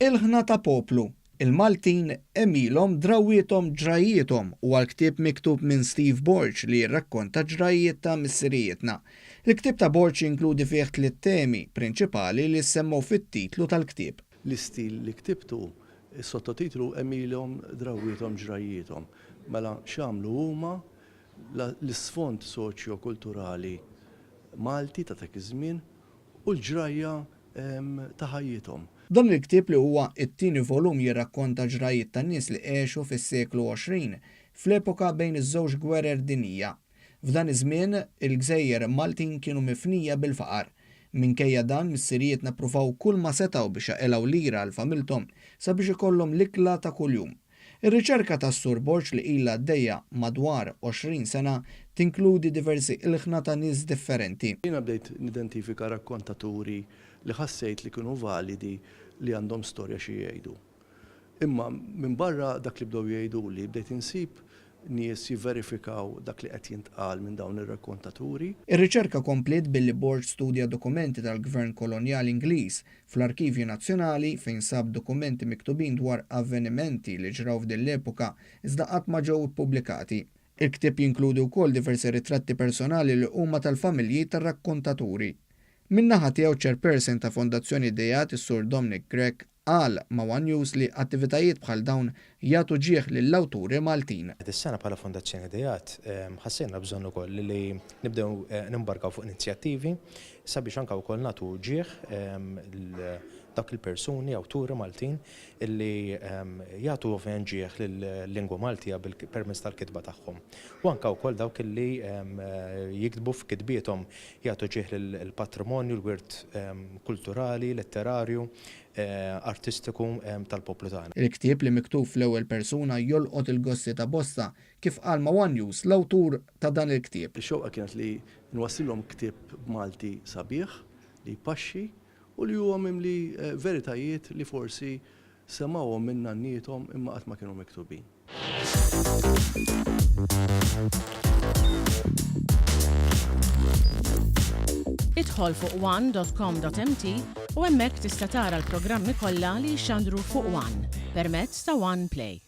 Il-ħna ta' poplu. Il-Maltin emilhom drawietom ġrajietom u għal-ktieb miktub minn Steve Borch li jirrakkonta ġrajiet ta' missirietna. Il-ktieb ta' Borch jinkludi fih 3 temi prinċipali li semmew fit-titlu tal-ktieb. L-istil li ktibtu is-sottotitlu emilhom drawietom ġrajietom. Mela x'għamlu huma l-isfond soċjo-kulturali Malti ta' dak iż-żmien u l-ġrajja ta' ħajjithom. Dan il-ktieb li huwa t-tieni volum jirrakkonta ġrajiet tan-nies li għexu fis-seklu 20 fl-epoka bejn iż-żewġ gwerer dinjija. F'dan iż-żmien il-Gżejjer Maltin kienu mifnija bil-faqar. Minkejja dan missirietna ppruvaw kull ma setgħu biex jaqilgħu lira għal familthom sabiex ikollhom l-ikla ta' kuljum. Ir-riċerka tas-Sur Borch li ilha għaddejja madwar 20 sena tinkludi diversi ilħna ta' nies differenti. Jiena bdejt nidentifika rakkontaturi li ħassejt li kienu validi li għandhom storja xi jgħidu. Imma minn barra dak li bdew jgħiduli bdejt insib nies jivverifikaw dak li qed jintqal minn dawn ir-rakkontaturi. Ir-riċerka komplet billi Borch studja dokumenti tal-Gvern Kolonjali Ingliż fl-Arkivju Nazzjonali fejn sab dokumenti miktubin dwar avvenimenti li ġraw f'din l-epoka iżda qatt ma ġew ippubblikati. Il-ktieb jinkludi wkoll diversi ritratti personali li huma tal-familji tar-rakkontaturi. Min-naħa tiegħu chairperson ta' Fondazzjoni Dejat is-Sur Dominic Grech qal ma' One News li attivitajiet bħal dawn jagħtu ġieħ lill-awturi Maltin. Is-sena bħala Fondazzjoni Dejat ħassejna bżonn ukoll li nibdew nimbarkaw fuq inizjattivi sabiex anke wkoll nagħtu ġieħ dak il-persuni awturi Maltin illi jagħtu ovvjament ġieħ lill-lingwa Maltija permezz tal-kitba tagħhom. U anke wkoll dawk illi jiktbu f'kitbietom jagħtu ġieħ lill-patrimonju, l-wirt kulturali, letterarju, artistiku tal-poplu tagħna. Il-ktieb li miktub fl-ewwel persuna jolqot il-gossi ta' bosta kif qal ma' One News l-awtur ta' dan il-ktieb. Ix-xewqa kienet li nwassilhom ktieb Malti sabiħ li jpaxxi u li huwa mimli veritajiet li forsi semgħuhom minn nannietom imma qatt ma kienu miktubin. Idħol fuq one.com.mt u hemmhekk tista' tara l-programmi kollha li jxandru fuq One permezz ta' One Play.